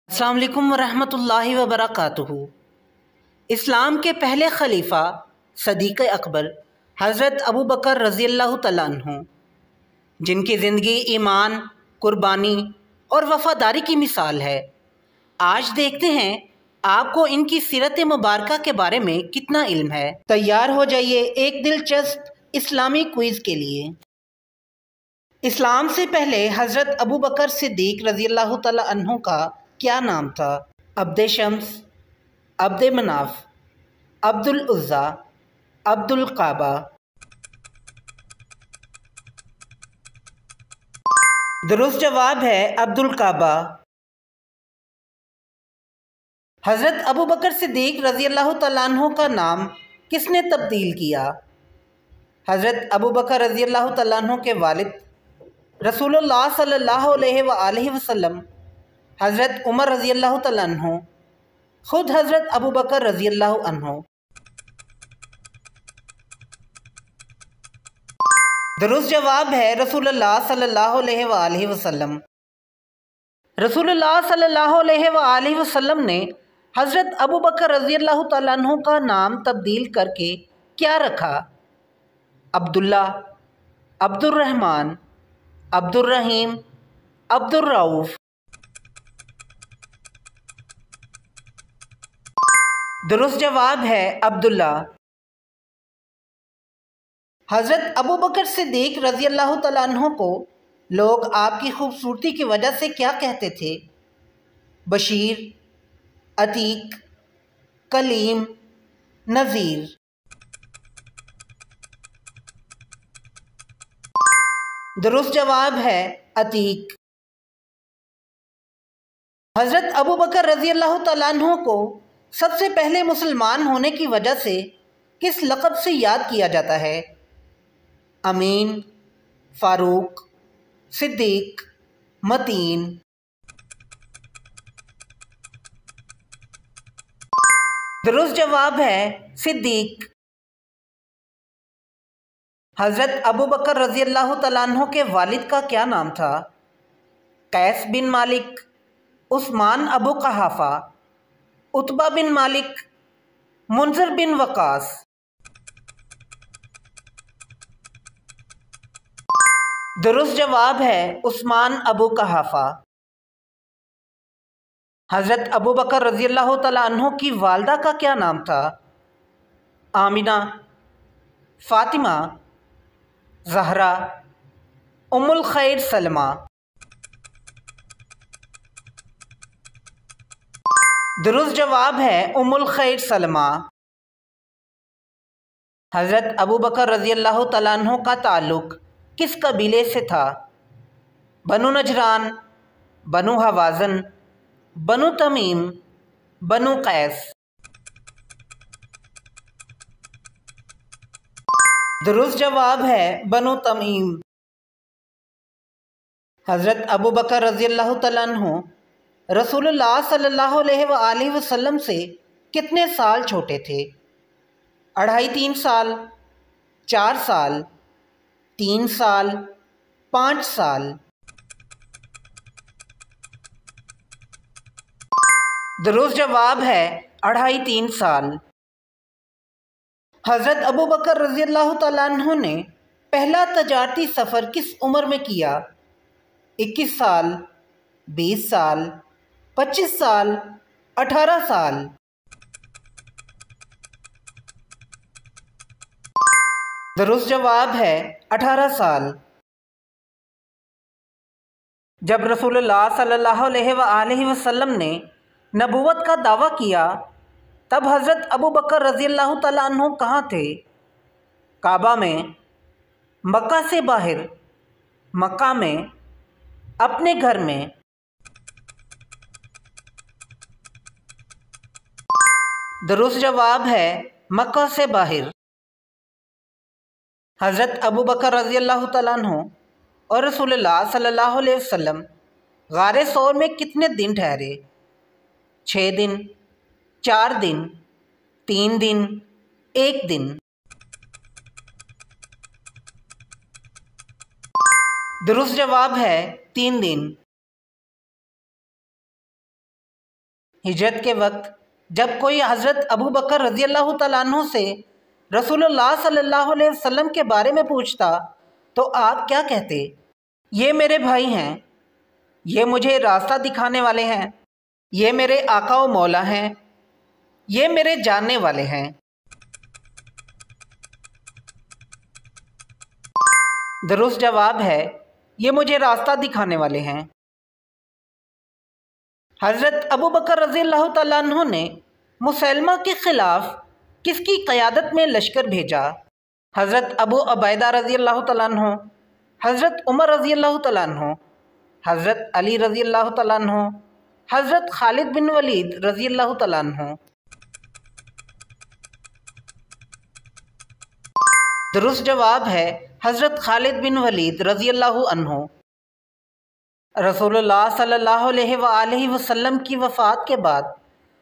अस्सलाम वालेकुम रहमतुल्लाहि व बरकातुहू। इस्लाम के पहले खलीफा सदीक़ अकबर हज़रत अबू बकर रज़ियल्लाहु तआला अन्हु, जिनकी ज़िंदगी ईमान, कुर्बानी और वफ़ादारी की मिसाल है। आज देखते हैं आपको इनकी सीरत मुबारका के बारे में कितना इल्म है। तैयार हो जाइए एक दिलचस्प इस्लामी क्विज़ के लिए। इस्लाम से पहले हज़रत अबू बकर सिद्दीक़ रज़ियल्लाहु तआला अन्हु का क्या नाम था? अब्द शम्स, अब्द मनाफ, अब्दुल उज़्ज़ा, अब्दुल काबा। दुरुस्त जवाब है अब्दुल काबा। हज़रत अबू बकर सिद्दीक़ रज़ियल्लाहु तआला अन्हु का नाम किसने तब्दील किया? हज़रत अबू बकर रज़ियल्लाहु तआला अन्हु के वालिद रसूलुल्लाह सल्लल्लाहु अलैहि वसल्लम हज़रत उमर रज़ियल्लाहु तआला अन्हु, खुद हज़रत अबू बकर रज़ियल्लाहु अन्हु। दुरुस्त जवाब है रसूलुल्लाह सल्लल्लाहु अलैहि वसल्लम। रसूलुल्लाह सल्लल्लाहु अलैहि वसल्लम ने हज़रत अबू बकर रज़ियल्लाहु तआला अन्हु का नाम तब्दील करके क्या रखा? अब्दुल्ला, अब्दुर्रहमान, अब्दुर्रहीम, अब्दुर्रऊफ़। दुरुस्त जवाब है अब्दुल्ला। हज़रत अबू बकर सिद्दीक़ रज़ियल्लाहु तआला अन्हु को लोग आपकी खूबसूरती की वजह से क्या कहते थे? बशीर, अतीक, कलीम, नज़ीर। दुरुस्त जवाब है अतीक। हज़रत अबू बकर रज़ियल्लाहु तआला अन्हु को सबसे पहले मुसलमान होने की वजह से किस लक़ब से याद किया जाता है? अमीन, फ़ारूक, सिद्दीक़, मतीन। दुरुस्त जवाब है सिद्दीक़। हज़रत अबू बकर रज़ियल्लाहु तआला अन्हु के वालिद का क्या नाम था? कैस बिन मालिक, उस्मान अबू कहाफ़ा, उतबा बिन मालिक, मुनज़र बिन वक़ास। दुरुस्त जवाब है उस्मान अबू कहाफ़ा। हज़रत अबू बकर रज़ियल्लाहु तआला अन्हु की वालदा का क्या नाम था? आमिना, फ़ातिमा, ज़हरा, उम्मुल खैर सलमा। दुरुस्त जवाब है उम्मुल खैर सलमा। हज़रत अबू बकर रज़ियल्लाहु तआला अन्हु का ताल्लुक़ किस कबीले से था? बनु नजरान, बनु हवाज़न, बनु तमीम, बनु कैस। दुरुस्त जवाब है बनु तमीम। हज़रत अबू बकर रज़ियल्लाहु तआला अन्हु रसूलुल्लाह सल्लल्लाहु अलैहि वसल्लम से कितने साल छोटे थे? 2.5-3 साल, 4 साल, 3 साल, 5 साल। दुरुस्त जवाब है 2.5-3 साल। हज़रत अबू बकर रज़ियल्लाहु तआला अन्हु ने पहला तजारती सफ़र किस उम्र में किया? 21 साल, 20 साल, 25 साल, 18 साल। दुरुस्त जवाब है 18 साल। जब रसूलुल्लाह सल्लल्लाहु अलैहि वसल्लम ने नबूवत का दावा किया तब हज़रत अबू बकर रज़ियल्लाहु तआला अन्हु कहाँ थे? काबा में, मक्का से बाहर, मक्का में, अपने घर में। दुरुस्त जवाब है मक्का से बाहर। हज़रत अबू बकर रज़ियल्लाहु तआला अन्हु और रसूलुल्लाह सल्लल्लाहु अलैहि वसल्लम गारे सौर में कितने दिन ठहरे? 6 दिन, 4 दिन, 3 दिन, 1 दिन। दुरुस्त जवाब है 3 दिन। हिजरत के वक्त जब कोई हज़रत अबू बकर रज़ी अल्लाह तआला अन्हु से रसूलुल्लाह सल्लल्लाहु अलैहि वसल्लम के बारे में पूछता तो आप क्या कहते? ये मेरे भाई हैं, ये मुझे रास्ता दिखाने वाले हैं, ये मेरे आका व मौला हैं, ये मेरे जानने वाले हैं। दुरुस्त जवाब है, ये मुझे रास्ता दिखाने वाले हैं। हज़रत अबू बकर रज़ी अल्लाह तआला अन्हु ने मुसैलमा के ख़िलाफ़ किसकी क़यादत में लश्कर भेजा? हज़रत अबू उबैदा रज़ी अल्लाह तआला अन्हु, हज़रत उमर रज़ी अल्लाह तआला अन्हु, हज़रत अली रज़ी अल्लाह तआला अन्हु, हज़रत खालिद बिन वलीद रज़ी अल्लाह तआला अन्हु। दुरुस्त जवाब है हज़रत खालिद बिन वलीद रज़ी अल्लाह अन्हु। रसूलुल्लाह सल्लल्लाहु अलैहि वसल्लम की वफ़ात के बाद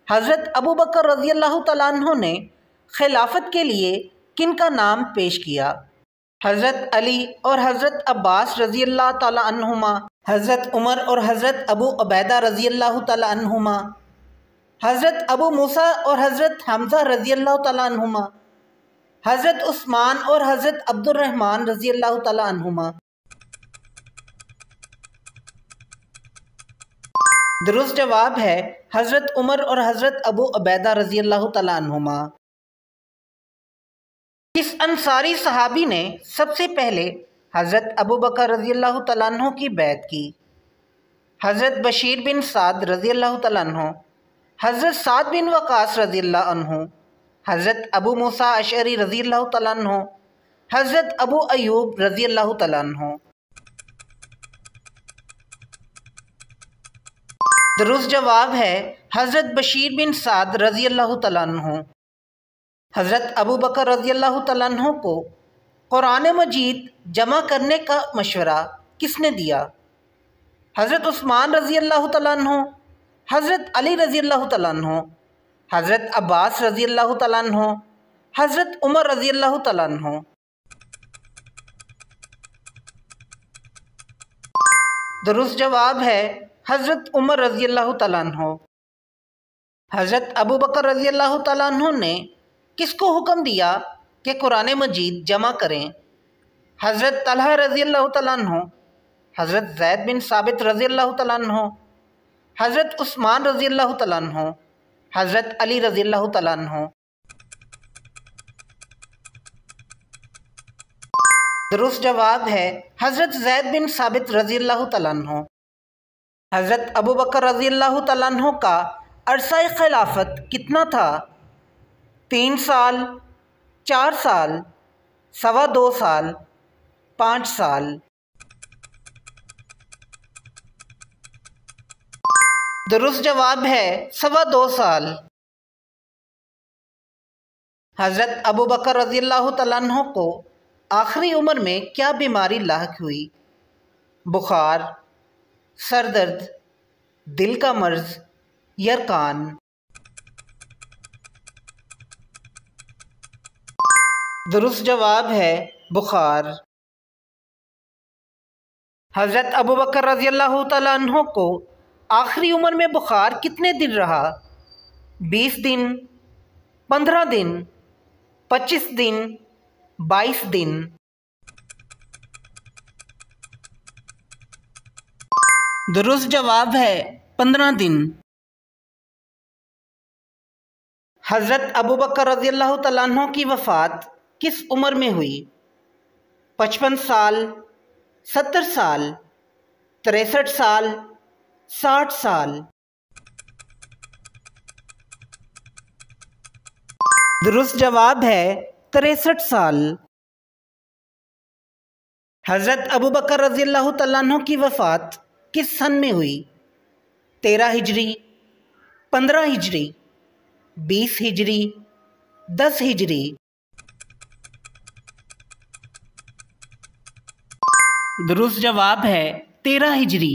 हज़रत अबू बकर रज़ी अल्लाह तआला अन्हु ने खिलाफत के लिए किन का नाम पेश किया? हज़रत अली और हज़रत अब्बास रज़ी अल्लाह तआला अन्हुमा, हज़रत उमर और हज़रत अबू उबैदा रज़ी अल्लाह तआला अन्हुमा, हज़रत अबू मूसा और हज़रत हमज़ा रज़ी अल्लाह तआला अन्हुमा, हज़रत उस्मान और हज़रत अब्दुर्रहमान रज़ी अल्लाह तआला अन्हुमा। दुरुस्त जवाब है हज़रत उमर और हज़रत अबू उबैदा रज़ी अल्लाह तआला अन्हुमा। किस अंसारी सहाबी ने सबसे पहले हज़रत अबू बकर रज़ी अल्लाह तआला अन्हु की बैत की? हज़रत बशीर बिन साद रज़ी अल्लाह तआला अन्हु, हज़रत साद बिन वक़ास रज़ी अल्लाह अन्हु, हज़रत अबू मूसा अशअरी रज़ी अल्लाह तआला अन्हु, हज़रत अबू अयूब रज़ी अल्लाह तआला अन्हु। दुरुस्त जवाब है हज़रत बशीर बिन साद रज़ी अल्लाह तआला अन्हु। हज़रत अबू बकर रज़ी अल्लाह तआला अन्हु को कुरान मजीद जमा करने का मशवरा किसने दिया? हज़रत उस्मान रज़ी अल्लाह तआला अन्हु, हज़रत अली रज़ी अल्लाह तआला अन्हु, हज़रत अब्बास रज़ी अल्लाह तआला अन्हु, हज़रत उमर रज़ी अल्लाह तआला अन्हु। दुरुस्त जवाब है हज़रत उमर रज़ी अल्लाह तआला अन्हु। हज़रत अबू बकर रज़ी अल्लाह तआला अन्हु ने किसको हुक्म दिया कि कुरान मजीद जमा करें? हज़रत तलहा रज़ी अल्लाह तआला अन्हु, हज़रत ज़ैद बिन साबित रज़ी अल्लाह तआला अन्हु, हज़रत उस्मान रज़ी अल्लाह तआला अन्हु, हज़रत अली रज़ी अल्लाह तआला अन्हु। दुरुस्त जवाब है हज़रत ज़ैद बिन साबित रज़ी अल्लाह तआला अन्हु। हज़रत अबू बकर रज़ी अल्लाह तआला अन्हु का अरसा खिलाफत कितना था? 3 साल, 4 साल, 2.25 साल, 5 साल। दुरुस्त जवाब है 2.25 साल। हज़रत अबू बकर रज़ी अल्लाह तआला अन्हु को आखिरी उम्र में क्या बीमारी लाहक हुई? बुखार, सर दर्द, दिल का मर्ज़, यरकान। दुरुस्त जवाब है बुखार। हज़रत अबू बकर रज़ी अल्लाह तआला अन्हु को आखिरी उम्र में बुखार कितने दिन रहा? 20 दिन, 15 दिन, 25 दिन, 22 दिन। दुरुस्त जवाब है 15 दिन। हज़रत अबू बकर रज़ी अल्लाह तआला अन्हु की वफ़ात किस उम्र में हुई? 55 साल, 70 साल, 63 साल, 60 साल। दुरुस्त जवाब है 63 साल। हज़रत अबू बकर रज़ी अल्लाह तआला अन्हु की वफ़ात किस सन में हुई? 13 हिजरी, 15 हिजरी, 20 हिजरी, 10 हिजरी। दुरुस्त जवाब है 13 हिजरी।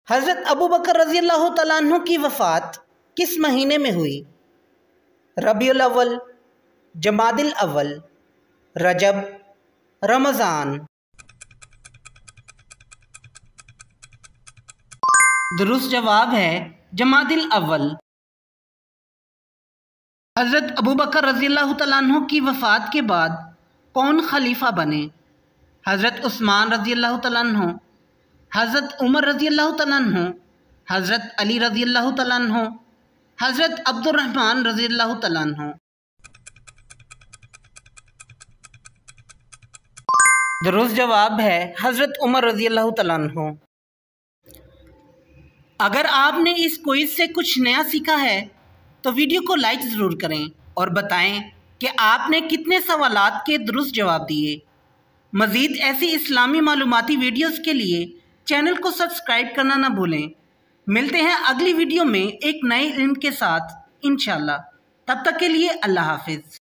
हज़रत अबू बकर रज़ी अल्लाह तआला अन्हु की वफ़ात किस महीने में हुई? रबीउल अव्वल, जमादिल अव्वल, रजब, रमज़ान। दुरुस्त जवाब है जमादिल अव्वल। हज़रत अबू बकर रज़ियल्लाहु तआला अन्हु की वफ़ात के बाद कौन खलीफा बने? हज़रत उस्मान रज़ियल्लाहु तआला अन्हु, हज़रत उमर रज़ियल्लाहु तआला अन्हु, हज़रत अली रज़ियल्लाहु तआला अन्हु, हज़रत अब्दुर्रहमान रज़ियल्लाहु तआला अन्हु। दुरुस्त जवाब है हज़रत उमर रज़ियल्लाहु तआला अन्हु। अगर आपने इस क्विज़ से कुछ नया सीखा है तो वीडियो को लाइक ज़रूर करें और बताएं कि आपने कितने सवालात के दुरुस्त जवाब दिए। मज़ीद ऐसी इस्लामी मालूमाती वीडियोस के लिए चैनल को सब्सक्राइब करना ना भूलें। मिलते हैं अगली वीडियो में एक नए इल्म के साथ इंशाअल्लाह। तब तक के लिए अल्लाह हाफ़िज़।